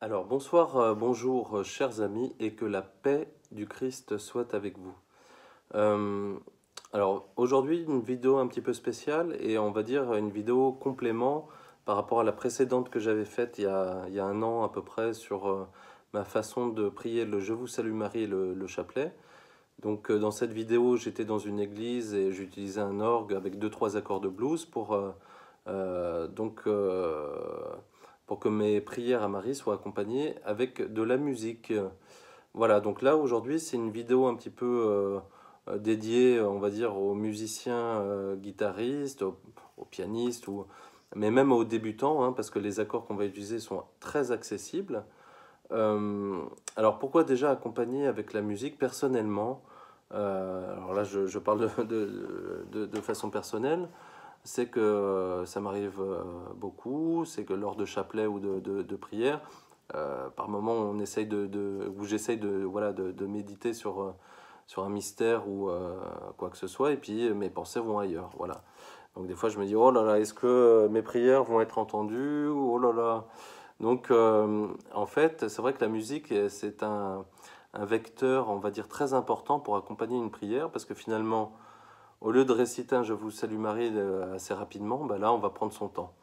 Alors bonsoir, bonjour chers amis et que la paix du Christ soit avec vous. Euh, alors aujourd'hui une vidéo un petit peu spéciale et on va dire une vidéo complément par rapport à la précédente que j'avais faite il y a un an à peu près sur ma façon de prier le Je vous salue Marie et le chapelet. Donc dans cette vidéo j'étais dans une église et j'utilisais un orgue avec deux trois accords de blues euh, donc, euh, pour que mes prières à Marie soient accompagnées avec de la musique. Voilà, donc là aujourd'hui c'est une vidéo un petit peu dédiée, on va dire, aux musiciens guitaristes, aux pianistes, mais même aux débutants, hein, parce que les accords qu'on va utiliser sont très accessibles. Euh, alors pourquoi déjà accompagner avec la musique personnellement? Alors là je parle de façon personnelle. C'est que ça m'arrive beaucoup, c'est que lors de chapelet ou de prière, par moment on essaye ou j'essaye voilà, de méditer sur un mystère ou quoi que ce soit, et puis mes pensées vont ailleurs, voilà. Donc des fois je me dis, oh là là, est-ce que mes prières vont être entendues? Oh là là. Donc en fait, c'est vrai que la musique, c'est un vecteur, on va dire, très important pour accompagner une prière, parce que finalement, au lieu de réciter un Je vous salue Marie assez rapidement, bah là on va prendre son temps.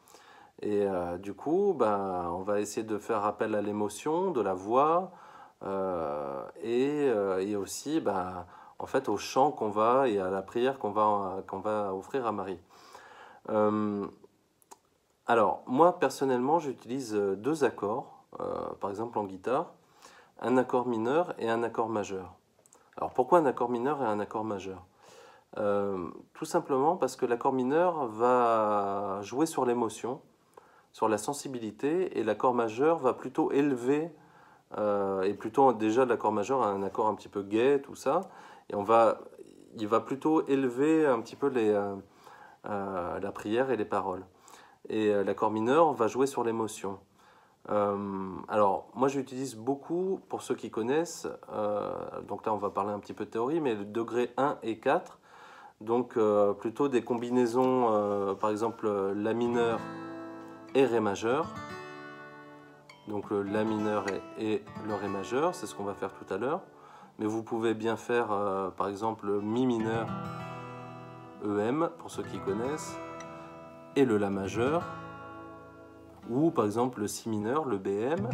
Et du coup, bah, on va essayer de faire appel à l'émotion, de la voix, et aussi bah, en fait, au chant qu'on va et à la prière qu'on va offrir à Marie. Euh, alors, moi personnellement, j'utilise deux accords, par exemple en guitare, un accord mineur et un accord majeur. Alors pourquoi un accord mineur et un accord majeur? Tout simplement parce que l'accord mineur va jouer sur l'émotion, sur la sensibilité, et l'accord majeur va plutôt élever, et plutôt déjà l'accord majeur a un accord un petit peu gai, tout ça, et il va plutôt élever un petit peu la prière et les paroles. Et l'accord mineur va jouer sur l'émotion. Alors, moi j'utilise beaucoup, pour ceux qui connaissent, donc là on va parler un petit peu de théorie, mais le degré 1 et 4. Donc plutôt des combinaisons, par exemple La mineur et Ré majeur. Donc le La mineur et le Ré majeur, c'est ce qu'on va faire tout à l'heure. Mais vous pouvez bien faire par exemple le Mi mineur EM, pour ceux qui connaissent, et le La majeur. Ou par exemple le Si mineur, le BM,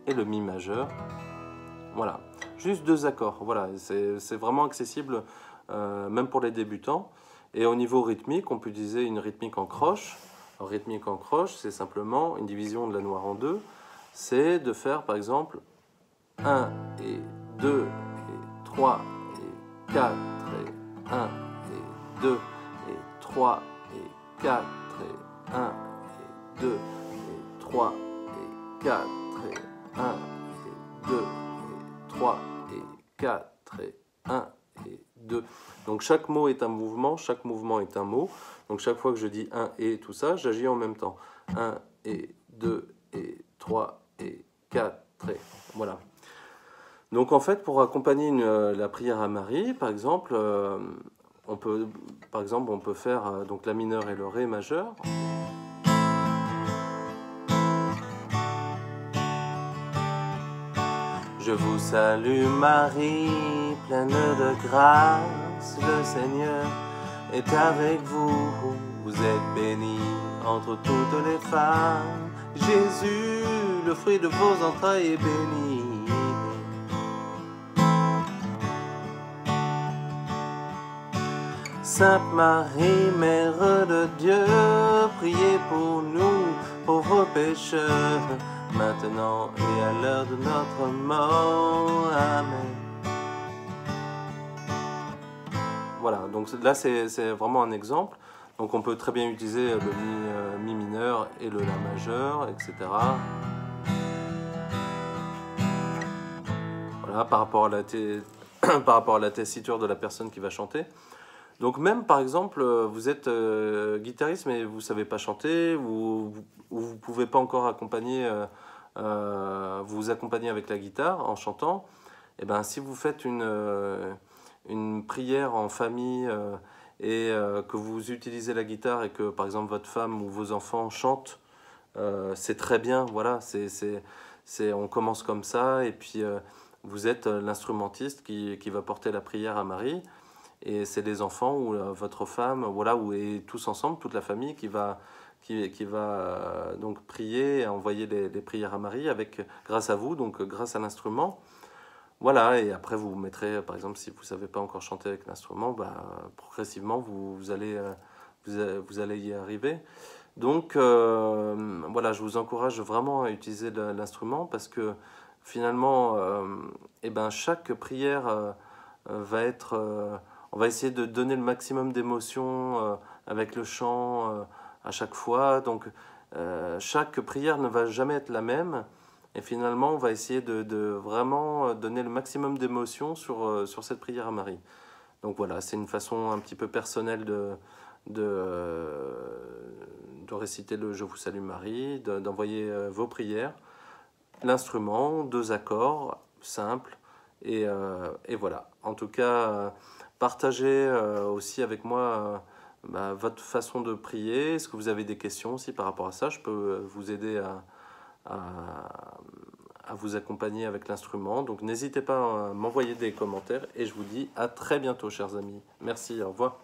et le Mi majeur. Voilà, juste deux accords. Voilà, c'est vraiment accessible même pour les débutants. Et au niveau rythmique, on peut utiliser une rythmique en croche. Alors, rythmique en croche, c'est simplement une division de la noire en deux. C'est de faire par exemple 1 et 2 et 3 et 4 et 1 et 2 et 3 et 4 et 1 et 2 et 3 et 4 et 1 et 2 et 3 et 4 et 1 et 2. Donc chaque mot est un mouvement, chaque mouvement est un mot. Donc chaque fois que je dis 1 et tout ça, j'agis en même temps. 1 et 2 et 3 et 4 et voilà. Donc en fait, pour accompagner la prière à Marie, par exemple, on peut faire donc la mineure et le Ré majeur. Je vous salue Marie, pleine de grâce, le Seigneur est avec vous. Vous êtes bénie entre toutes les femmes. Jésus, le fruit de vos entrailles, est béni. Sainte Marie, Mère de Dieu, priez pour nous, pauvres pécheurs, maintenant et à l'heure de notre mort. Amen. Voilà, donc là c'est vraiment un exemple. Donc on peut très bien utiliser le Mi mineur et le La majeur, etc. Voilà, par rapport à par rapport à la tessiture de la personne qui va chanter. Donc même par exemple, vous êtes guitariste mais vous ne savez pas chanter, ou vous ne pouvez pas encore accompagner, vous accompagner avec la guitare en chantant, et ben si vous faites une prière en famille et que vous utilisez la guitare et que par exemple votre femme ou vos enfants chantent c'est très bien, voilà, on commence comme ça, et puis vous êtes l'instrumentiste qui va porter la prière à Marie, et c'est les enfants ou votre femme, voilà, et tous ensemble, toute la famille qui va donc prier et envoyer les prières à Marie grâce à vous, donc grâce à l'instrument. Voilà, et après vous mettrez, par exemple, si vous ne savez pas encore chanter avec l'instrument, bah, progressivement vous allez y arriver. Donc voilà, je vous encourage vraiment à utiliser l'instrument parce que finalement, eh ben, chaque prière va être... on va essayer de donner le maximum d'émotion avec le chant à chaque fois. Donc chaque prière ne va jamais être la même. Et finalement, on va essayer de vraiment donner le maximum d'émotion sur cette prière à Marie. Donc voilà, c'est une façon un petit peu personnelle de, de réciter le Je vous salue Marie, d'envoyer vos prières, l'instrument, 2 accords simples, et voilà. En tout cas, partagez aussi avec moi votre façon de prier. Est-ce que vous avez des questions aussi par rapport à ça? Je peux vous aider à, à vous accompagner avec l'instrument. Donc n'hésitez pas à m'envoyer des commentaires et je vous dis à très bientôt, chers amis. Merci, au revoir.